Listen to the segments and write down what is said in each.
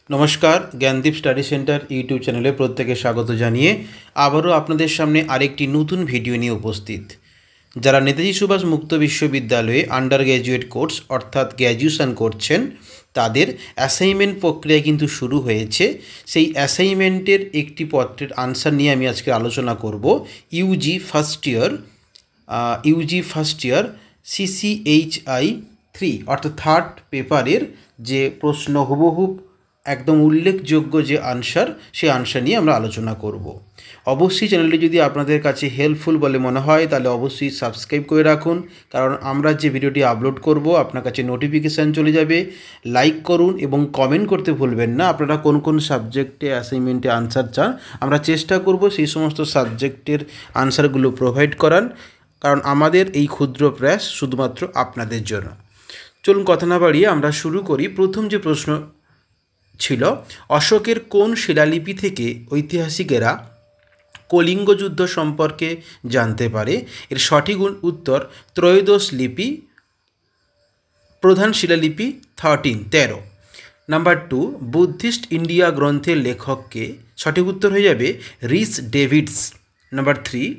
নমস্কার, Gyandeep study centre YouTube চ্যানেলে প্রত্যেকে স্বাগত জানিয়ে আবারও আপনাদের সামনে আরেকটি নতুন ভিডিও নিয়ে উপস্থিত। যারা নেতাজি সুভাষ মুক্ত বিশ্ববিদ্যালয়ে আন্ডার গ্র্যাজুয়েট কোর্স অর্থাৎ গ্র্যাজুয়েশন করছেন তাদের অ্যাসাইনমেন্ট প্রক্রিয়া কিন্তু শুরু হয়েছে। সেই অ্যাসাইনমেন্টের একটি পত্রের আনসার নিয়ে আমি আজকে আলোচনা করব। ইউজি ফার্স্ট ইয়ার CCHI 3 অর্থাৎ থার্ড পেপারের যে প্রশ্ন হুবহুব একদম উল্লেখযোগ্য যে আনসার, সেই আনসার নিয়ে আমরা আলোচনা করব। অবশ্যই চ্যানেলটি যদি আপনাদের কাছে হেল্পফুল বলে মনে হয় তাহলে অবশ্যই সাবস্ক্রাইব করে রাখুন, কারণ আমরা যে ভিডিওটি আপলোড করব আপনার কাছে নোটিফিকেশান চলে যাবে। লাইক করুন এবং কমেন্ট করতে ভুলবেন না আপনারা কোন কোন সাবজেক্টে অ্যাসাইনমেন্টে আনসার চান। আমরা চেষ্টা করব সেই সমস্ত সাবজেক্টের আনসারগুলো প্রোভাইড করার, কারণ আমাদের এই ক্ষুদ্র প্রয়াস শুধুমাত্র আপনাদের জন্য। চলুন কথা না বাড়িয়ে আমরা শুরু করি। প্রথম যে প্রশ্ন ছিল, অশোকের কোন শিলালিপি থেকে ঐতিহাসিকেরা কলিঙ্গ যুদ্ধ সম্পর্কে জানতে পারে? এর সঠিক উত্তর ত্রয়োদশ লিপি, প্রধান শিলালিপি 13। নাম্বার 2, বুদ্ধিস্ট ইন্ডিয়া গ্রন্থের লেখককে? সঠিক উত্তর হয়ে যাবে রিস ডেভিডস। নাম্বার 3,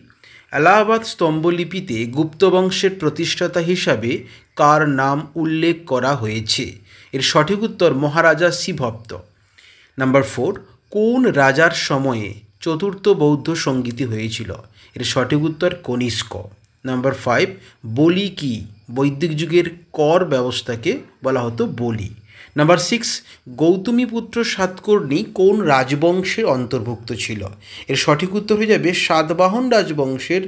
এলাহাবাদ স্তম্ভলিপিতে গুপ্ত বংশের প্রতিষ্ঠাতা হিসাবে কার নাম উল্লেখ করা হয়েছে? এর সঠিক উত্তর মহারাজা শিবভক্ত। নাম্বার 4, কোন রাজার সময়ে চতুর্থ বৌদ্ধ সঙ্গীতি হয়েছিল? এর সঠিক উত্তর কনিষ্ক। নাম্বার 5, বলি কি? বৈদিক যুগের কর ব্যবস্থাকে বলা হতো বলি। নাম্বার 6, গৌতমীপুত্র সাতকর্ণী কোন রাজবংশের অন্তর্ভুক্ত ছিল? এর সঠিক উত্তর হয়ে যাবে সাতবাহন রাজবংশের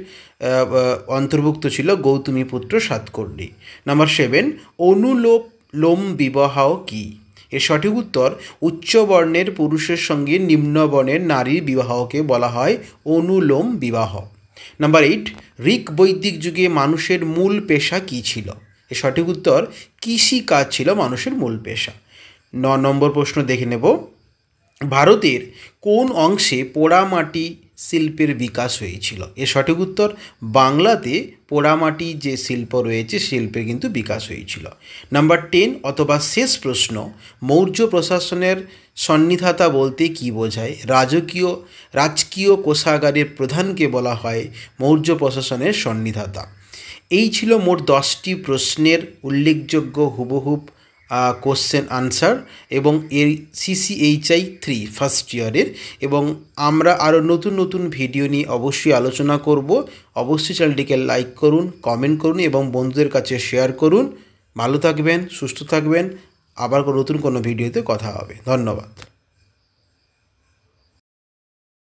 অন্তর্ভুক্ত ছিল গৌতমীপুত্র সাতকর্ণী। নাম্বার 7, অনুলোম বিবাহ কি? এর সঠিক উত্তর উচ্চ বর্ণের পুরুষের সঙ্গে নিম্ন বর্ণের নারীর বিবাহকে বলা হয় অনুলোম বিবাহ। নাম্বার 8, ঋক বৈদিক যুগে মানুষের মূল পেশা কী ছিল? এর সঠিক উত্তর কৃষিকাজ ছিল মানুষের মূল পেশা। 9 নম্বর প্রশ্ন দেখে নেব, ভারতের কোন অংশে পোড়ামাটি শিল্পের বিকাশ হয়েছিল? এর সঠিক উত্তর বাংলাতে পোড়ামাটি যে শিল্প রয়েছে শিল্পের কিন্তু বিকাশ হয়েছিল। নাম্বার 10 অথবা শেষ প্রশ্ন, মৌর্য প্রশাসনের সন্নিধাতা বলতে কি বোঝায়? রাজকীয় কোষাগারের প্রধানকে বলা হয় মৌর্য প্রশাসনের সন্নিধাতা। এই ছিল মোট 10টি প্রশ্নের উল্লেখযোগ্য হুবহুব কোশ্চেন আনসার এবং এর CCHI 3 ফার্স্ট ইয়ারের। এবং আমরা আরও নতুন নতুন ভিডিও নিয়ে অবশ্যই আলোচনা করব। অবশ্যই চ্যানেলটিকে লাইক করুন, কমেন্ট করুন এবং বন্ধুদের কাছে শেয়ার করুন। ভালো থাকবেন, সুস্থ থাকবেন। আবার নতুন কোনো ভিডিওতে কথা হবে। ধন্যবাদ।